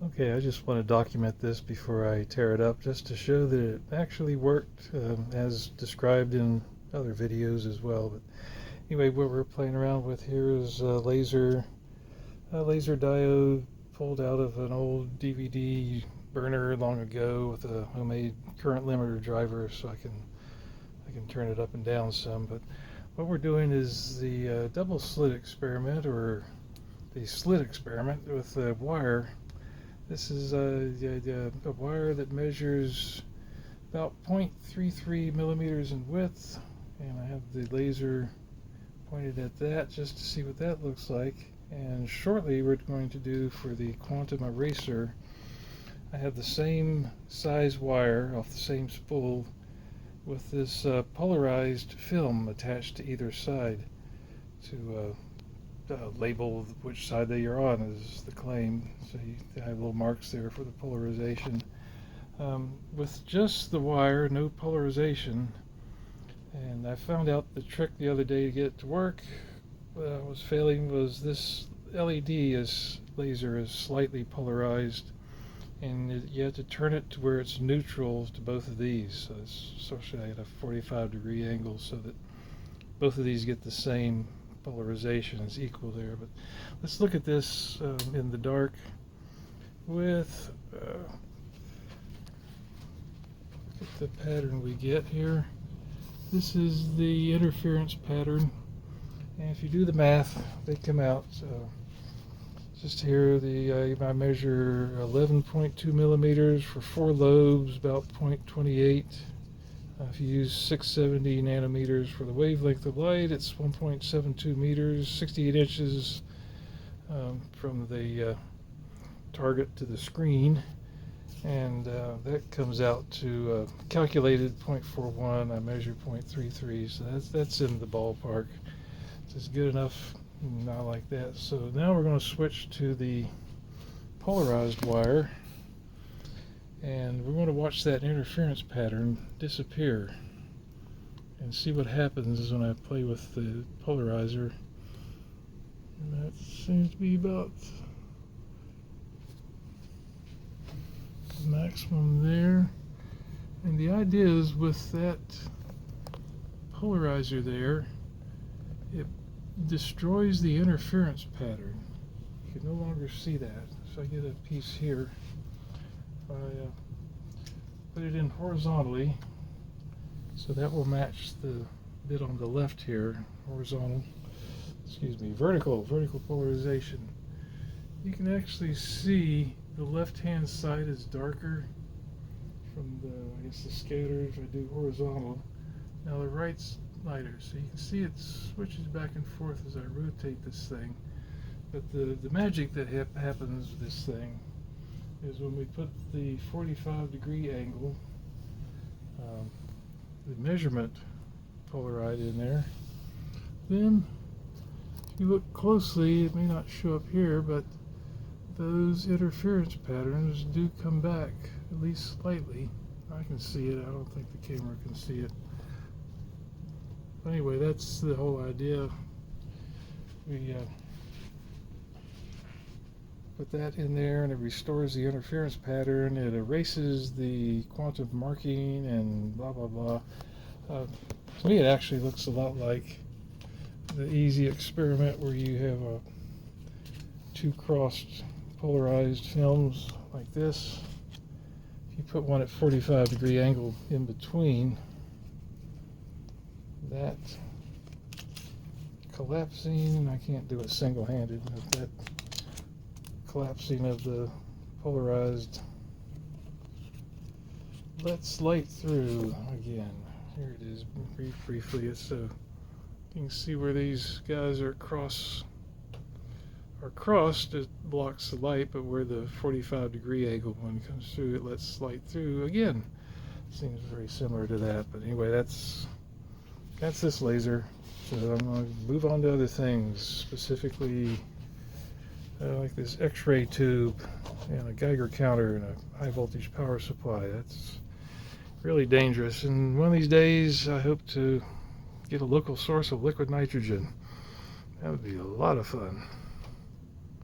Okay, I just want to document this before I tear it up, just to show that it actually worked as described in other videos as well. But anyway, what we're playing around with here is a laser diode pulled out of an old DVD burner long ago with a homemade current limiter driver, so I can turn it up and down some. But what we're doing is the double slit experiment, or the slit experiment with a wire. This is a wire that measures about 0.33 millimeters in width, and I have the laser pointed at that just to see what that looks like. And shortly we're going to do for the quantum eraser. I have the same size wire off the same spool with this polarized film attached to either side to label which side that you're on is the claim. So you have little marks there for the polarization. With just the wire, no polarization. And I found out the trick the other day to get it to work was failing was this LED laser is slightly polarized, and you have to turn it to where it's neutral to both of these. So it's especially at a 45-degree angle so that both of these get the same polarization is equal there. But let's look at this in the dark with look at the pattern we get here. This is the interference pattern, and if you do the math, they come out. So just here, I measure 11.2 millimeters for 4 lobes, about 0.28. If you use 670 nanometers for the wavelength of light, it's 1.72 meters, 68 inches from the target to the screen. And that comes out to calculated 0.41. I measure 0.33, so that's in the ballpark. So it's good enough, not like that. So now we're going to switch to the polarized wire, and we're going to watch that interference pattern disappear and see what happens when I play with the polarizer. And that seems to be about the maximum there. And the idea is with that polarizer there, it destroys the interference pattern. You can no longer see that. So I get a piece here. I put it in horizontally, so that will match the bit on the left here, vertical polarization. You can actually see the left-hand side is darker from the scatter if I do horizontal. Now the right's lighter, so you can see it switches back and forth as I rotate this thing. But the magic that happens with this thing is when we put the 45-degree angle, the measurement polarized in there, then if you look closely, it may not show up here, but those interference patterns do come back, at least slightly. I can see it. I don't think the camera can see it. But anyway, that's the whole idea. We put that in there, and it restores the interference pattern. It erases the quantum marking and blah blah blah. To me, it actually looks a lot like the easy experiment where you have two crossed polarized films like this. If you put one at 45-degree angle in between, that collapsing, I can't do it single-handed, but that collapsing of the polarized lets light through again. Here it is, briefly. So you can see where these guys are crossed, it blocks the light, but where the 45-degree angle one comes through, it lets light through again. Seems very similar to that, but anyway, that's this laser. So I'm going to move on to other things, specifically like this X-ray tube and a Geiger counter and a high voltage power supply. That's really dangerous, and one of these days I hope to get a local source of liquid nitrogen. That would be a lot of fun.